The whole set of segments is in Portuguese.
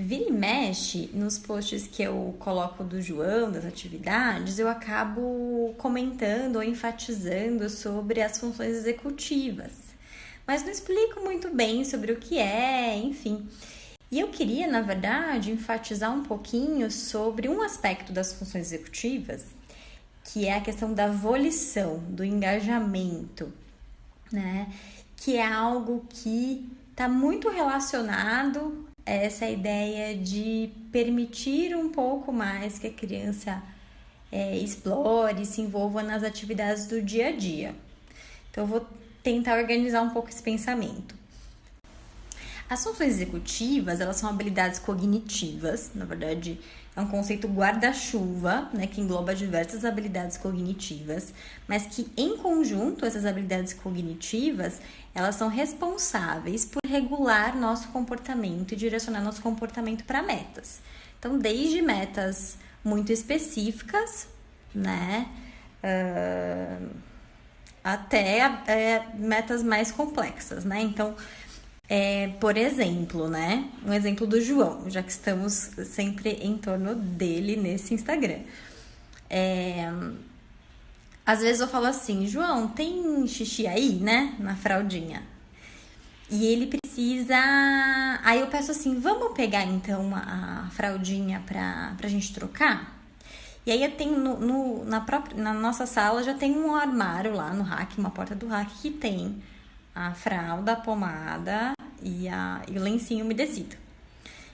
Vira e mexe, nos posts que eu coloco do João, das atividades, eu acabo comentando ou enfatizando sobre as funções executivas. Mas não explico muito bem sobre o que é, enfim. E eu queria, na verdade, enfatizar um pouquinho sobre um aspecto das funções executivas, que é a questão da volição, do engajamento, né? Que é algo que está muito relacionado a essa ideia de permitir um pouco mais que a criança explore, se envolva nas atividades do dia a dia. Então, eu vou tentar organizar um pouco esse pensamento. As funções executivas, elas são habilidades cognitivas, na verdade, é um conceito guarda-chuva, né, que engloba diversas habilidades cognitivas, mas que, em conjunto, essas habilidades cognitivas, elas são responsáveis por regular nosso comportamento e direcionar nosso comportamento para metas. Então, desde metas muito específicas, né, até metas mais complexas, né? Então, por exemplo, né? Um exemplo do João, já que estamos sempre em torno dele nesse Instagram. Às vezes eu falo assim, João, tem xixi aí, né? Na fraldinha. E ele precisa... Aí eu peço assim, vamos pegar então a fraldinha pra gente trocar? E aí eu tenho na nossa sala já tem um armário lá no rack, uma porta do rack que tem a fralda, a pomada e o lencinho umedecido.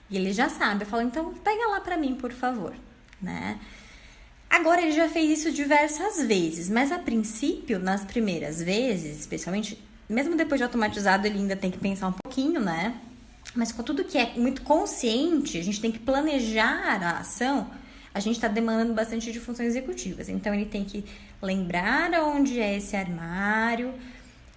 E ele já sabe, eu falo, então pega lá pra mim, por favor, né? Agora ele já fez isso diversas vezes, mas a princípio, nas primeiras vezes, especialmente, mesmo depois de automatizado, ele ainda tem que pensar um pouquinho, né? Mas com tudo que é muito consciente, a gente tem que planejar a ação, a gente está demandando bastante de funções executivas. Então, ele tem que lembrar onde é esse armário,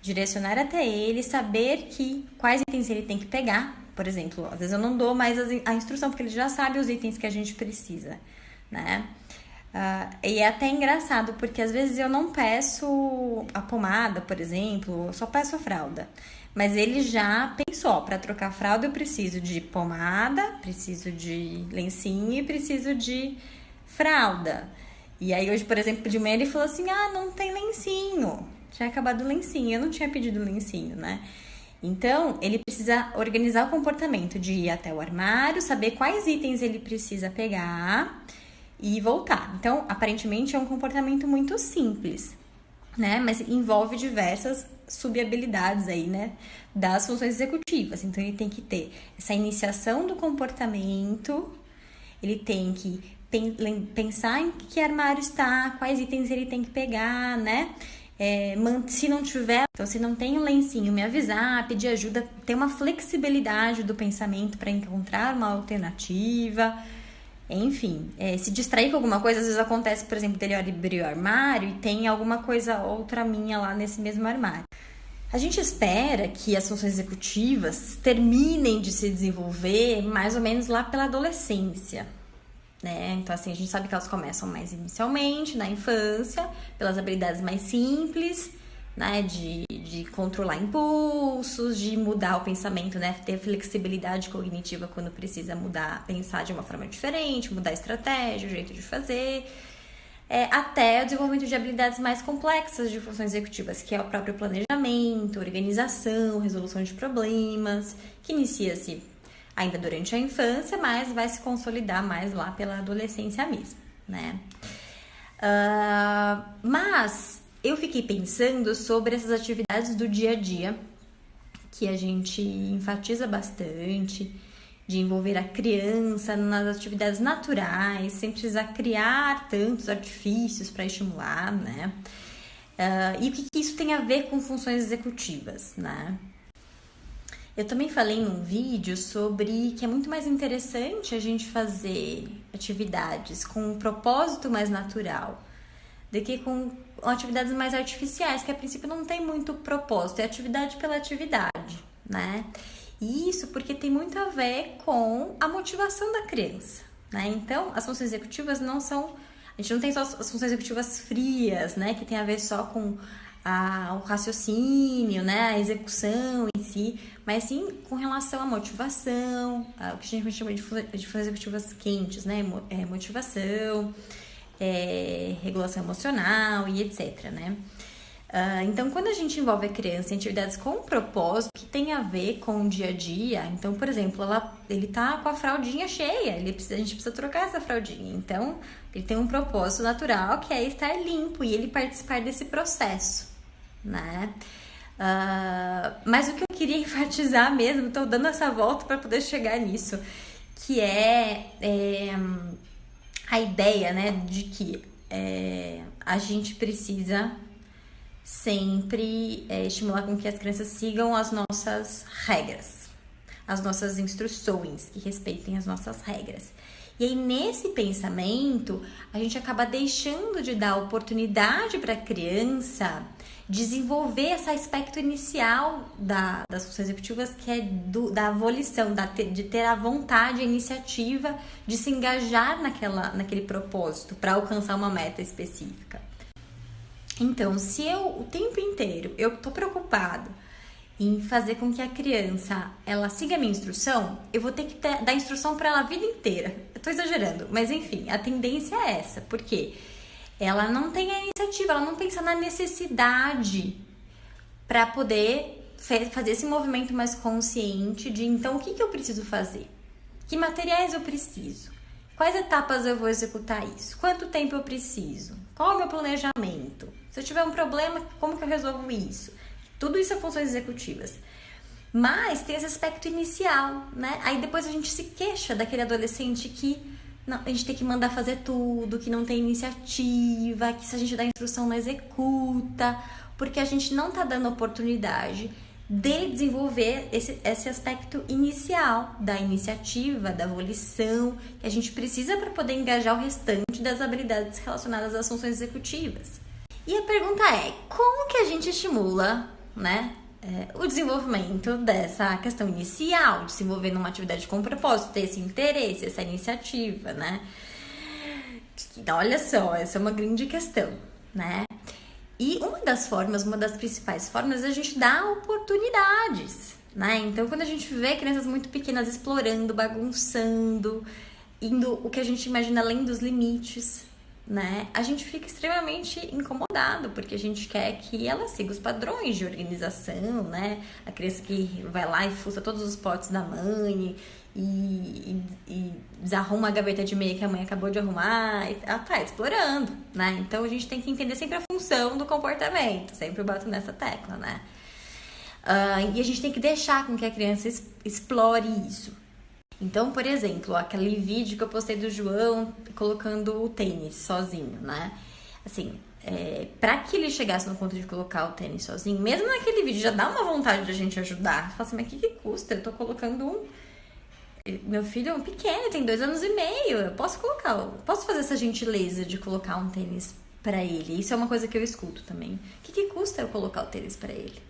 direcionar até ele, saber quais itens ele tem que pegar. Por exemplo, às vezes eu não dou mais a instrução, porque ele já sabe os itens que a gente precisa, né? E é até engraçado, porque às vezes eu não peço a pomada, por exemplo, eu só peço a fralda. Mas ele já pensou, para trocar a fralda eu preciso de pomada, preciso de lencinho e preciso de fralda. E aí hoje, por exemplo, de manhã ele falou assim, não tem lencinho. Tinha acabado o lencinho, eu não tinha pedido lencinho, né? Então, ele precisa organizar o comportamento de ir até o armário, saber quais itens ele precisa pegar e voltar. Então, aparentemente é um comportamento muito simples, né? Mas envolve diversas subhabilidades aí, né? Das funções executivas. Então, ele tem que ter essa iniciação do comportamento, ele tem que pensar em que armário está, quais itens ele tem que pegar, né? Se não tiver, então se não tem um lencinho, me avisar, pedir ajuda, ter uma flexibilidade do pensamento para encontrar uma alternativa, enfim, se distrair com alguma coisa, às vezes acontece, por exemplo, dele abrir o armário e tem alguma coisa outra minha lá nesse mesmo armário. A gente espera que as funções executivas terminem de se desenvolver mais ou menos lá pela adolescência, né? Então, assim, a gente sabe que elas começam mais inicialmente, na infância, pelas habilidades mais simples, né? De controlar impulsos, de mudar o pensamento, né? Ter flexibilidade cognitiva quando precisa mudar, pensar de uma forma diferente, mudar a estratégia, o jeito de fazer, até o desenvolvimento de habilidades mais complexas de funções executivas, que é o próprio planejamento, organização, resolução de problemas, que inicia-se ainda durante a infância, mas vai se consolidar mais lá pela adolescência mesmo, né? Mas eu fiquei pensando sobre essas atividades do dia a dia, que a gente enfatiza bastante, de envolver a criança nas atividades naturais, sem precisar criar tantos artifícios para estimular, né? E o que isso tem a ver com funções executivas, né? Eu também falei num vídeo sobre que é muito mais interessante a gente fazer atividades com um propósito mais natural do que com atividades mais artificiais, que a princípio não tem muito propósito, é atividade pela atividade, né? E isso porque tem muito a ver com a motivação da criança, né? Então, as funções executivas não são... A gente não tem só as funções executivas frias, né? Que tem a ver só com o raciocínio, né, a execução em si, mas sim com relação à motivação, o que a gente chama de funções executivas quentes, né, motivação, regulação emocional e etc, né. Então, quando a gente envolve a criança em atividades com propósito, que tem a ver com o dia a dia, então, por exemplo, ele tá com a fraldinha cheia, a gente precisa trocar essa fraldinha, então ele tem um propósito natural que é estar limpo e ele participar desse processo, né? Mas o que eu queria enfatizar mesmo, estou dando essa volta para poder chegar nisso, que é a ideia, né, de que a gente precisa sempre estimular com que as crianças sigam as nossas regras, as nossas instruções, que respeitem as nossas regras. E aí, nesse pensamento, a gente acaba deixando de dar oportunidade para a criança desenvolver esse aspecto inicial das funções executivas, que é da volição, de ter a vontade, a iniciativa de se engajar naquele propósito para alcançar uma meta específica. Então, se o tempo inteiro eu tô preocupado em fazer com que a criança ela siga a minha instrução, eu vou ter que dar instrução para ela a vida inteira. Eu tô exagerando, mas enfim, a tendência é essa, porque ela não tem a iniciativa, ela não pensa na necessidade para poder fazer esse movimento mais consciente de, então, o que eu preciso fazer? Que materiais eu preciso? Quais etapas eu vou executar isso? Quanto tempo eu preciso? Qual é o meu planejamento? Se eu tiver um problema, como que eu resolvo isso? Tudo isso é funções executivas. Mas tem esse aspecto inicial, né? Aí depois a gente se queixa daquele adolescente que a gente tem que mandar fazer tudo, que não tem iniciativa, que se a gente dá instrução não executa, porque a gente não tá dando oportunidade de desenvolver esse aspecto inicial da iniciativa, da volição, que a gente precisa para poder engajar o restante das habilidades relacionadas às funções executivas. E a pergunta é, como que a gente estimula, né, o desenvolvimento dessa questão inicial, de se envolver numa atividade com propósito, ter esse interesse, essa iniciativa, né? Então, olha só, essa é uma grande questão, né? E uma das principais formas é a gente dar oportunidades, né? Então, quando a gente vê crianças muito pequenas explorando, bagunçando, indo o que a gente imagina além dos limites, né? A gente fica extremamente incomodado, porque a gente quer que ela siga os padrões de organização, né? A criança que vai lá e fuça todos os potes da mãe e desarruma a gaveta de meia que a mãe acabou de arrumar, ela tá explorando, né? Então a gente tem que entender sempre a função do comportamento, sempre eu bato nessa tecla, né? E a gente tem que deixar com que a criança explore isso. Então, por exemplo, aquele vídeo que eu postei do João colocando o tênis sozinho, né? Assim, pra que ele chegasse no ponto de colocar o tênis sozinho, mesmo naquele vídeo já dá uma vontade de a gente ajudar. Fala assim, mas o que custa? Eu tô colocando meu filho é um pequeno, tem 2 anos e meio, eu posso fazer essa gentileza de colocar um tênis pra ele. Isso é uma coisa que eu escuto também. O que custa eu colocar o tênis pra ele?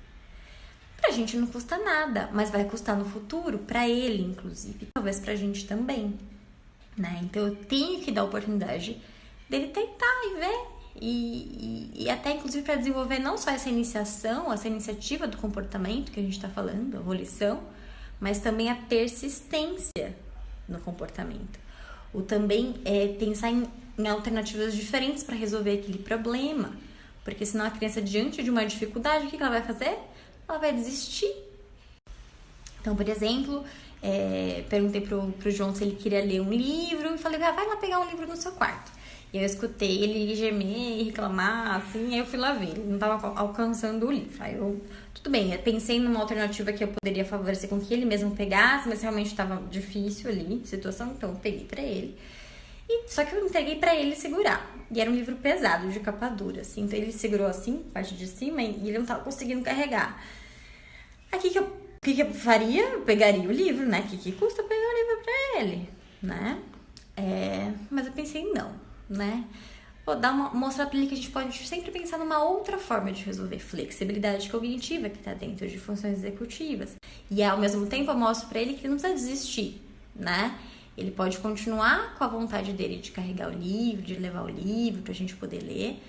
Pra gente não custa nada, mas vai custar no futuro, pra ele inclusive, talvez pra gente também, né? Então eu tenho que dar a oportunidade dele tentar e ver, e até inclusive para desenvolver não só essa iniciativa do comportamento que a gente tá falando, a volição, mas também a persistência no comportamento. Ou também pensar em alternativas diferentes para resolver aquele problema, porque senão a criança, diante de uma dificuldade, o que ela vai fazer? Ela vai desistir. Então, por exemplo, perguntei pro João se ele queria ler um livro e falei, vai lá pegar um livro no seu quarto. E eu escutei ele gemer e reclamar, assim, aí eu fui lá ver, ele não estava alcançando o livro. Aí eu, tudo bem, eu pensei numa alternativa que eu poderia favorecer com que ele mesmo pegasse, mas realmente estava difícil ali, situação, então eu peguei pra ele. Só que eu entreguei pra ele segurar. E era um livro pesado, de capa dura, assim, então ele segurou assim, parte de cima, e ele não estava conseguindo carregar. Aí o que eu faria? Eu pegaria o livro, né? O que custa pegar o livro pra ele, né? Mas eu pensei, não, né? Vou mostrar pra ele que a gente pode sempre pensar numa outra forma de resolver. Flexibilidade cognitiva, que tá dentro de funções executivas. E ao mesmo tempo eu mostro pra ele que ele não precisa desistir, né? Ele pode continuar com a vontade dele de carregar o livro, de levar o livro pra gente poder ler.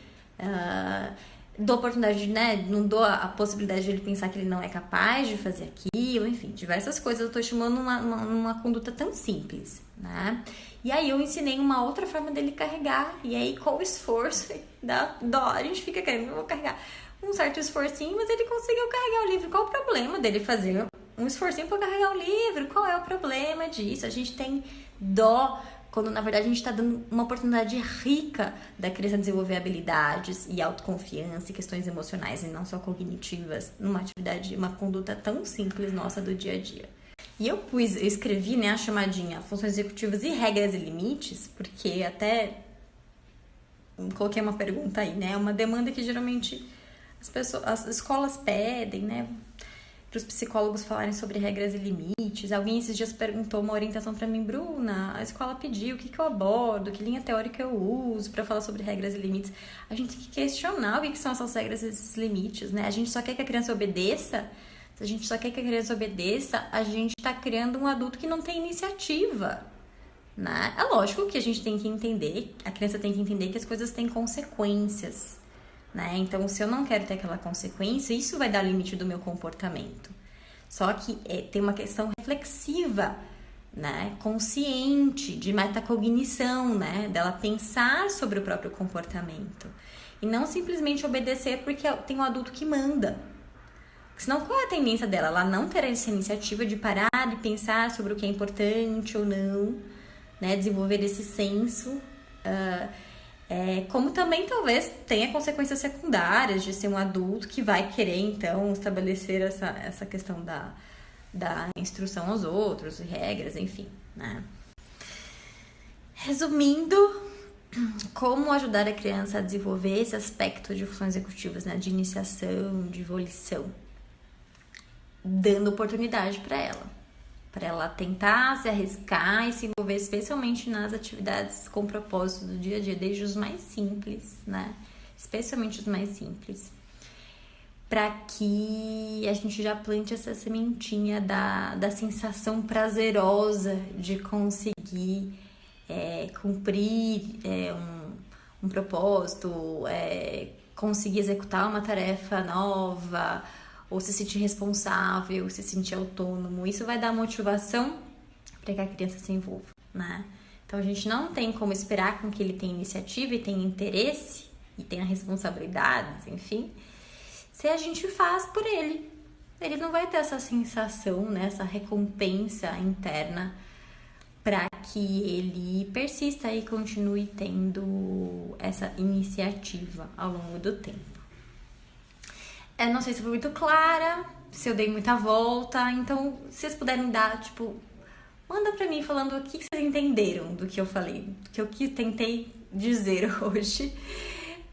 dou oportunidade, né? Não dou a possibilidade de ele pensar que ele não é capaz de fazer aquilo, enfim, diversas coisas. Eu tô estimulando uma conduta tão simples, né? E aí eu ensinei uma outra forma dele carregar, e aí com o esforço da dó, a gente fica querendo, eu vou carregar um certo esforcinho, mas ele conseguiu carregar o livro. Qual o problema dele fazer um esforcinho para carregar o livro? Qual é o problema disso? A gente tem dó quando na verdade a gente está dando uma oportunidade rica da criança desenvolver habilidades e autoconfiança e questões emocionais e não só cognitivas numa atividade, uma conduta tão simples nossa do dia a dia. E eu escrevi, né, a chamadinha Funções Executivas e Regras e Limites, porque até coloquei uma pergunta aí, né, uma demanda que geralmente as escolas pedem, né, para os psicólogos falarem sobre regras e limites. Alguém esses dias perguntou uma orientação para mim, Bruna, a escola pediu o que eu abordo, que linha teórica eu uso para falar sobre regras e limites. A gente tem que questionar o que são essas regras e esses limites, né? A gente só quer que a criança obedeça. Se a gente só quer que a criança obedeça, a gente está criando um adulto que não tem iniciativa, né? É lógico que a gente tem que entender, a criança tem que entender que as coisas têm consequências, né? Então, se eu não quero ter aquela consequência, isso vai dar limite do meu comportamento. Só que tem uma questão reflexiva, né? Consciente, de metacognição, né? Dela pensar sobre o próprio comportamento. E não simplesmente obedecer porque tem um adulto que manda. Senão, qual é a tendência dela? Ela não ter essa iniciativa de parar e pensar sobre o que é importante ou não, né? Desenvolver esse senso. Como também talvez tenha consequências secundárias de ser um adulto que vai querer então estabelecer essa questão da instrução aos outros, regras, enfim, né? Resumindo, como ajudar a criança a desenvolver esse aspecto de funções executivas, né? De iniciação, de volição, dando oportunidade para ela tentar se arriscar e se envolver especialmente nas atividades com propósito do dia a dia, desde os mais simples, né? Especialmente os mais simples, para que a gente já plante essa sementinha da sensação prazerosa de conseguir cumprir um propósito, conseguir executar uma tarefa nova, ou se sentir responsável, se sentir autônomo. Isso vai dar motivação para que a criança se envolva, né? Então, a gente não tem como esperar com que ele tenha iniciativa e tenha interesse e tenha responsabilidades, enfim, se a gente faz por ele. Ele não vai ter essa sensação, né, essa recompensa interna para que ele persista e continue tendo essa iniciativa ao longo do tempo. Não sei se foi muito clara, se eu dei muita volta, então se vocês puderem dar, manda pra mim falando o que vocês entenderam do que eu falei, do que eu tentei dizer hoje,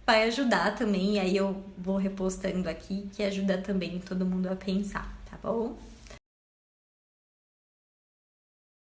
vai ajudar também, e aí eu vou repostando aqui, que ajuda também todo mundo a pensar, tá bom?